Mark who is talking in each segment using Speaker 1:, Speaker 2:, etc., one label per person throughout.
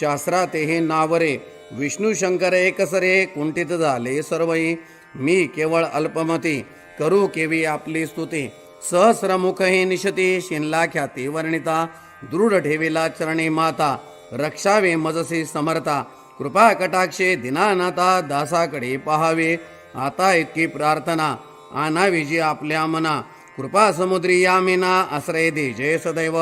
Speaker 1: शास्त्रातेही नावरे विष्णू शंकर एकसरे कुंठित झाले सर्वई मी केवळ अल्पमती करू केवी आपली स्तुती सहस्रमुखही निशती शिनला ख्याती वर्णिता दृढ ठेविला चरणी माता रक्षावे मजसी समर्था कृपा कटाक्षे दिनानाथा दासाकडे पहावे आता इतकी प्रार्थना आणावी जी आपल्या मना कृपा समुद्री यामिना आश्रय दे जय सदैव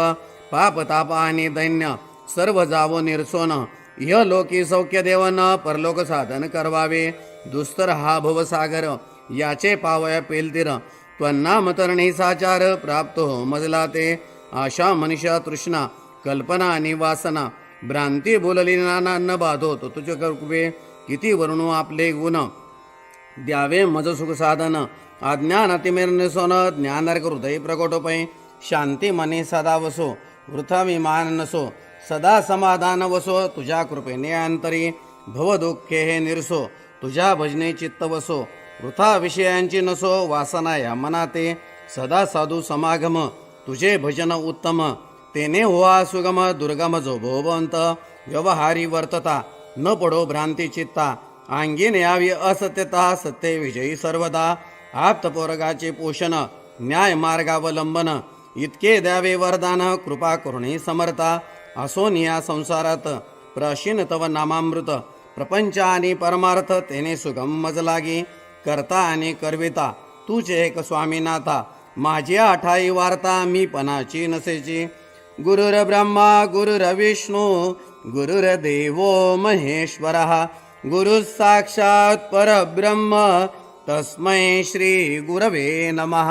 Speaker 1: पाप ताप आणि दैन्य सर्व जावो निर्सोन इह लोकी सौख्य देवन परलोक साधन करवावे दुस्तर हा भवसागर याचे पावया पेलतीर त्वन्नाम तरणी साचार प्राप्त हो मजला ते आशा मनुष्या तृष्णा कल्पना आणि वासना भ्रांती बोलली नाना न बाधो तो तुझे कृपे किती वर्णू आपले गुण द्यावे मज सुख साधन अज्ञान अतिमेर निसोन ज्ञानार्क हृदय प्रकटोपै शांती मने सदा वसो वृथा विमान नसो सदा समाधान वसो तुझ्या कृपेने अंतरी भव दुःखे हे निरसो तुझ्या भजने चित्त वसो वृथा विषयांची नसो वासना या मनाते सदा साधू समागम तुझे भजन उत्तम तेने होवा सुगम दुर्गम जो भोवंत व्यवहारी वर्तता न पडो भ्रांती चित्ता अंगीन यावी असत्यता सत्य विजयी सर्वदा आप्तपोरगाचे पोषण न्याय मार्गावलंबन इतके द्यावे वरदान कृपा करुणी समर्था असोन या संसारात प्राशीन तव नामामृत प्रपंच आणि परमार्थ तेने सुगम मज लागी करता आणि करविता तूच एक स्वामीनाथा माझी आठाई वार्ता मी पणाची नसेची गुरुर ब्रह्मा गुरुर विष्णू गुरुर देवो महेश्वरः गुरु साक्षात परब्रह्म तस्मै श्री गुरवे नमः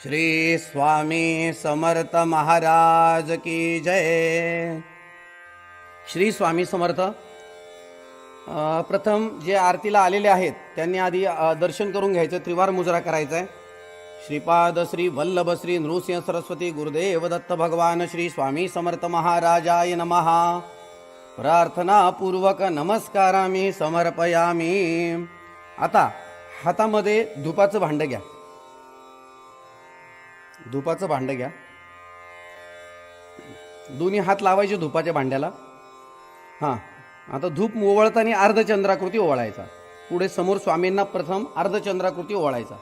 Speaker 1: श्री स्वामी समर्थ महाराज की जय. श्री स्वामी समर्थ. प्रथम जे आरतीला आलेले आहेत त्यांनी आधी दर्शन करून घ्यायचं, त्रिवार मुजरा करायचा आहे. श्रीपाद श्री वल्लभ श्री नृसिंह सरस्वती गुरुदेव दत्त भगवान श्री स्वामी समर्थ महाराजाय नमः. प्रार्थना पूर्वक नमस्कारामी समर्पयामी. आता हातामध्ये धुपाचं भांड घ्या. धुपाचं भांड घ्या. दोन्ही हात लावायचे धुपाच्या भांड्याला. हां, आता धूप ओवाळताना अर्धचंद्राकृती ओवाळायचा. पुढे समोर स्वामींना प्रथम अर्धचंद्राकृती ओवाळायचा.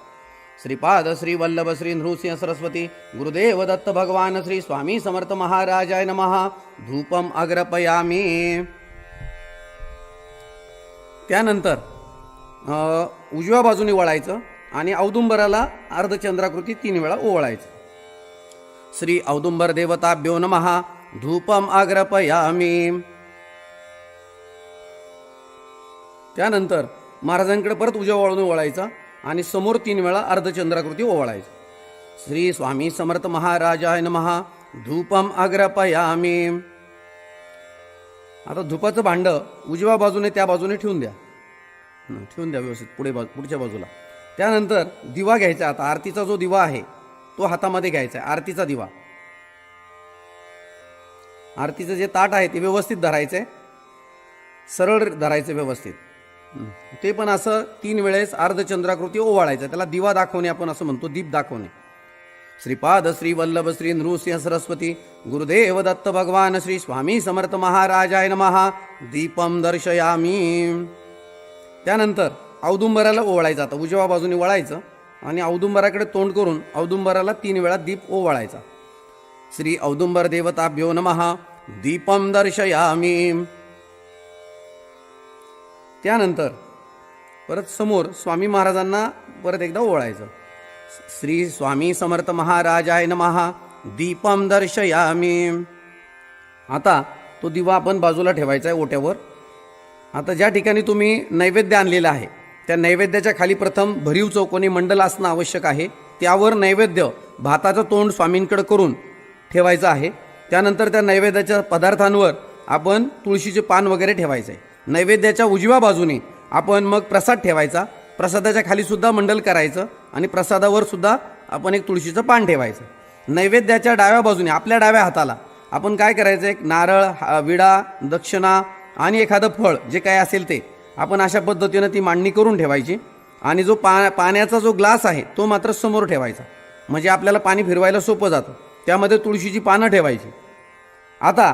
Speaker 1: श्रीपाद श्री वल्लभ श्री नृसिंह सरस्वती गुरुदेव दत्त भगवान श्री स्वामी समर्थ महाराजाय नमः. धूपम अग्रपयामी. त्यानंतर उजव्या बाजूने वळायचं आणि औदुंबराला अर्धचंद्राकृती 3 वेळा ओवाळायचं. श्री औदुंबर देवताभ्यो नमः. धूपम अग्रपयामी. त्यानंतर महाराजांकडे परत उजव्या बाजूने वळायचा आणि समोर 3 वेळा अर्धचंद्राकृती ओवाळायचं. श्री स्वामी समर्थ महाराजाय नमः. धूपम अग्रपयामी. आता धुपाचं भांड उजव्या बाजूने त्या बाजूने ठेवून द्या. व्यवस्थित पुढच्या बाजूला. त्यानंतर दिवा घ्यायचा. आता आरतीचा जो दिवा आहे तो हातामध्ये घ्यायचा आहे. आरतीचा दिवा. आरतीचं जे ताट आहे ते व्यवस्थित धरायचं आहे, सरळ धरायचं व्यवस्थित. ते पण असं 3 वेळेस अर्धचंद्राकृती ओवाळायचं. त्याला दिवा दाखवणे आपण असं म्हणतो, दीप दाखवणे. श्रीपाद श्री वल्लभ श्री नृसिंह सरस्वती गुरुदेव दत्त भगवान श्री स्वामी समर्थ महाराजाय नमः. दीपम दर्शयामी. त्यानंतर औदुंबराला ओवाळायचं. आता उजव्या बाजूने वळायचं आणि औदुंबराकडे तोंड करून औदुंबराला 3 वेळा दीप ओवाळायचा. श्री औदुंबर देवताभ्यो नमः. दीपम दर्शयामी. त्यानंतर परत समोर स्वामी महाराजांना परत एकदा ओवाळायचं. श्री स्वामी समर्थ महाराजाय नमः. दीपम दर्शयामी. आता तो दिवा आपण बाजूला ठेवायचा आहे ओट्यावर. आता ज्या ठिकाणी तुम्ही नैवेद्य आणलेला आहे त्या नैवेद्याच्या खाली प्रथम भरीव चौकोनी मंडल असणं आवश्यक आहे. त्यावर नैवेद्य भाताचं तोंड स्वामींकडे करून ठेवायचं आहे. त्यानंतर त्या नैवेद्याच्या पदार्थांवर आपण तुळशीचे पान वगैरे ठेवायचं आहे. नैवेद्याच्या उजव्या बाजूने आपण मग प्रसाद ठेवायचा. प्रसादाच्या खाली सुद्धा मंडल करायचं आणि प्रसादावर सुद्धा आपण एक तुळशीचं पान ठेवायचं. नैवेद्याच्या डाव्या बाजूने आपल्या डाव्या हाताला आपण काय करायचं, एक नारळ, विडा, दक्षिणा आणि एखादं फळ जे काय असेल ते आपण अशा पद्धतीनं ती मांडणी करून ठेवायची. आणि जो पाण्याचा जो ग्लास आहे तो मात्र समोर ठेवायचा, म्हणजे आपल्याला पाणी फिरवायला सोपं जातं. त्यामध्ये तुळशीची पानं ठेवायची. आता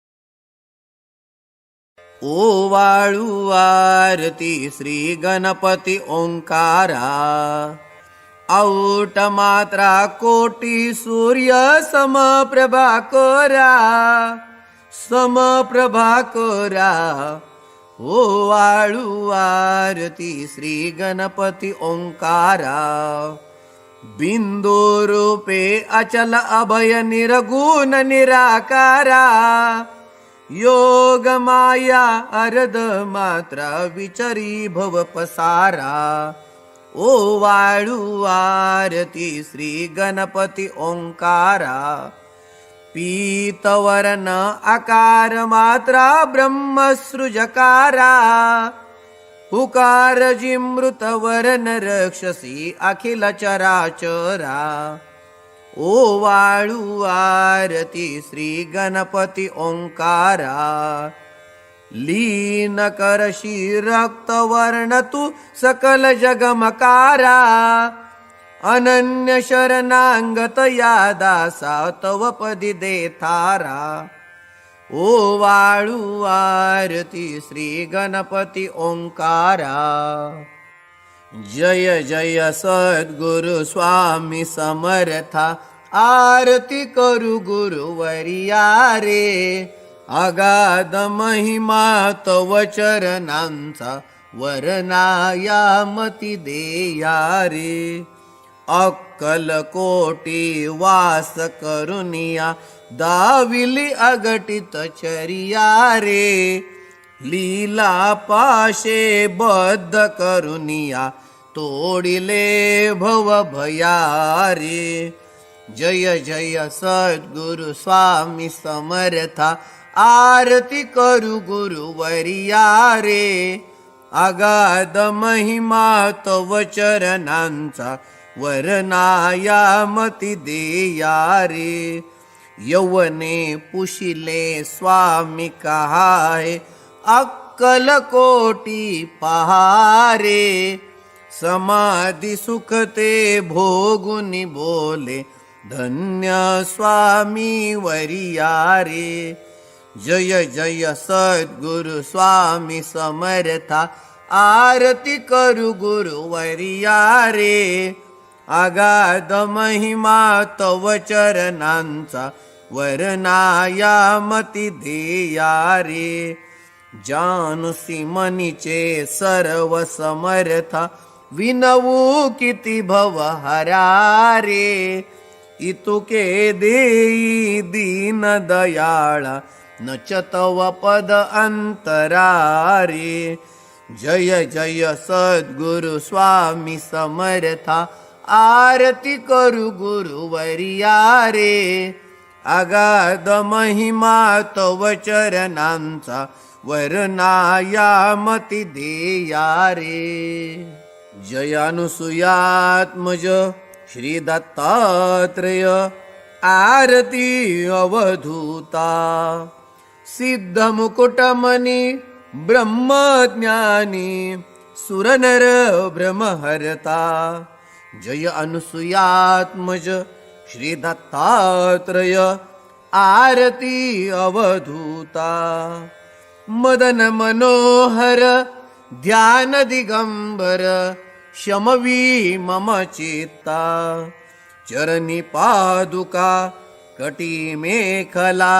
Speaker 1: ओवाळू आरती श्री गणपती ओंकारा औट मात्रा कोटी सूर्य समप्रभाकरा समप्रभाकरा ओवाळू आरती श्री गणपती ओंकारा बिंदू रूपे अचल अभय निर्गुण निराकारा योग माया अर्ध मात्रा विचरी भव पसारा ओवाळू आरती श्री गणपती ओंकारा पीतवर्ण आकार मात्रा ब्रह्मसृजकारा हुकार जिमृत वर्ण रक्षसी अखिल चराचरा ओवाळू आरती श्री गणपती ओंकारा लीन करशी रक्तवर्ण तू सकल जगमकारा अनन्य शरणांगत या दासा तव पदी देतारा ओवाळू आरती श्री गणपती ओंकारा जय जय सद्गुरु स्वामी समर्था आरती करू गुरुवर्या रे अगाध महिमा तव चरणांचा वरनाया मती देया रे अक्कल कोटी वास करुनिया दाविली अगटित चरिया रे लीला पाशे बद्ध करुनिया तोडिले भव भया रे जय जय सद्गुरु स्वामी समर्था आरती करू गुरुवर्या रे अगाध महिमा तव चरणांचा वरनाया मती देया रे यौवने पुशिले स्वामी कहाय अक्कल कोटी पहारे समाधि सुखते भोगुनी बोले धन्य स्वामी वरिया रे जय जय सद्गुरु स्वामी समर्था आरती करू गुरुवर्या रे अगाध महिमा तव चरणांचा वरनाया मती देया रे जानुसी मनीचे सर्व समर्था विनवू किती भव हरा रे इतुके देई दीन दयाळा नच तव पद अंतरा रे जय जय सद्गुरु स्वामी समर्था आरती करू गुरुवर्या रे अगाध महिमा तव चरणांचा वरनाया मती देया रे जय अनुसूयात्मज श्री दत्तात्रेय आरती अवधूता सिद्ध मुकुटमणी ब्रह्मज्ञानी सुरनर ब्रह्महरता जय अनुसूयात्मज श्री दत्तात्रेय आरती अवधूता मदन मनोहर ध्यान दिगंबर शमवी मम चित्ता चरणी पादुका कटी मेखला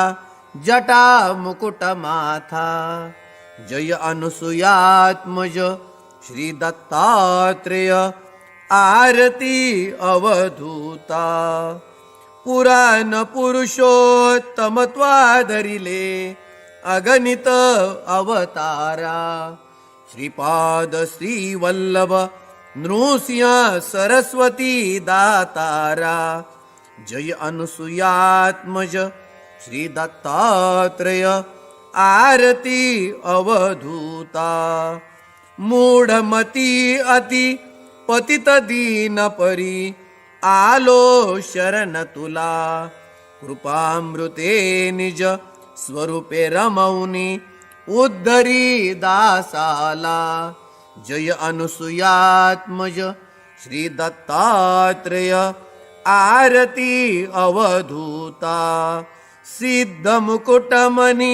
Speaker 1: जटा मुकुट माथा जय अनुसूयात्मज श्री दत्तात्रेय आरती अवधूता पुराण पुरुषोत्तमत्वाधरिले अगणित अवतारा श्रीपाद श्रीवल्लभ नृसिंह सरस्वती दातारा जय अनुसूयात्मज श्री दत्तात्रेय आरती अवधूता मूढमती अति पतित दीन परी आलो शरण तुला कृपामृते निज स्वरूपे रमौनी उद्धरी दासाला जय अनुसूयात्मज श्री दत्तात्रेय आरती अवधूता सिद्ध मुकुटमणी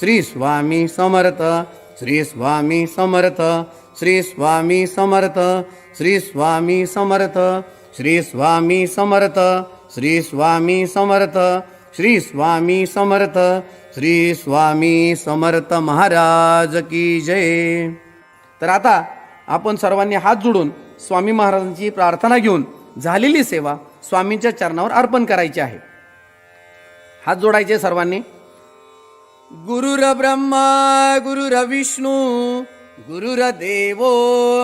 Speaker 1: श्री स्वामी समर्थ, श्री स्वामी समर्थ, श्री स्वामी समर्थ, श्री स्वामी समर्थ, श्री स्वामी समर्थ, श्री स्वामी समर्थ, श्री स्वामी समर्थ, श्री स्वामी समर्थ महाराज की जय. तर आता आपण सर्वांनी हात जोडून स्वामी महाराजांची प्रार्थना घेऊन झालेली सेवा स्वामींच्या चरणावर अर्पण करायची आहे. हात जोडायचे सर्वांनी. गुरुर ब्रह्मा गुरुर विष्णू गुरुर्देवो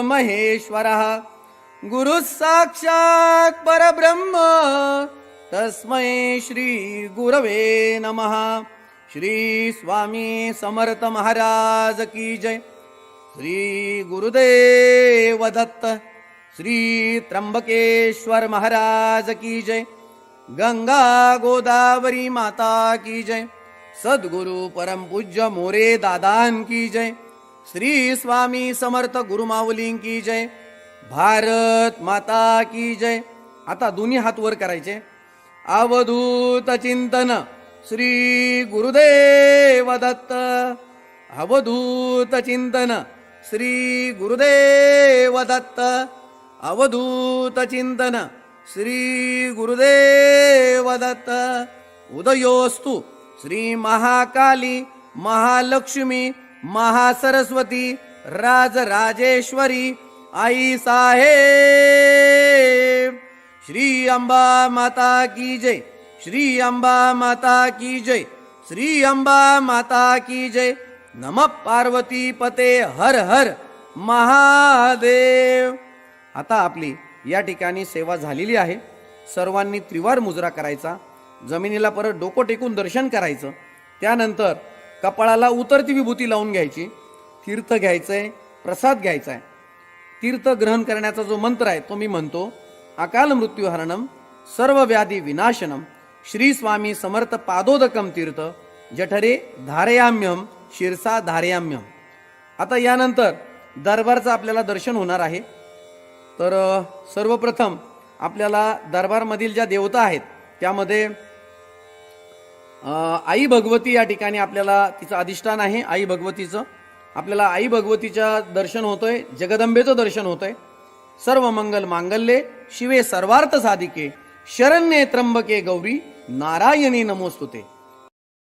Speaker 1: महेश्वरः गुरु साक्षात् परब्रह्म तस्मै श्री गुरवे नमः. श्री स्वामी समर्थ महाराज की जय. श्री गुरुदेव दत्त. श्री त्र्यंबकेश्वर महाराज की जय. गंगा गोदावरी माता की जय. सद्गुरु परम पूज्य मोरे दादान की जय. श्री स्वामी समर्थ गुरुमाऊली की जय. भारत माता की जय. आता दोन्ही हात वर करायचे. अवधूत चिंतन श्री गुरुदेव दत्त. अवधूत चिंतन श्री गुरुदेव दत्त. अवधूत चिंतन श्री गुरुदेव दत्त. उदयोस्तु श्री महाकाली महालक्ष्मी महासरस्वती राजराजेश्वरी आई साहेब. श्री अंबा माता की जय. श्री अंबा माता की जय. श्री अंबा माता की जय. नमः पार्वती पते हर हर महादेव. आता आपली या ठिकाणी सेवा झालेली आहे. सर्वांनी त्रिवार मुजरा करायचा. जमिनीला परत डोकं टेकून दर्शन करायचं. त्यानंतर कपाळाला उतरती विभूती लावून घ्यायची. तीर्थ घ्यायचंय, प्रसाद घ्यायचाय. तीर्थ ग्रहण करण्याचा जो मंत्र आहे तो मी म्हणतो. अकाल मृत्यूहरणम सर्व व्याधी विनाशनम श्री स्वामी समर्थ पादोदकम तीर्थ जठरे धारयाम्यम शिरसा धारयाम्यम. आता यानंतर दरबारचं आपल्याला दर्शन होणार आहे. तर सर्वप्रथम आपल्याला दरबारमधील ज्या देवता आहेत त्यामध्ये आई भगवती या ठिकाणी आपल्याला तिचं अधिष्ठान आहे. आई भगवतीचं आपल्याला आई भगवतीच्या दर्शन होतंय. जगदंबेचं दर्शन होतंय. सर्व मंगल मांगल्ये शिवे सर्वार्थ साधिके शरण्ये त्र्यंबके गौरी नारायणी नमोस्तुते.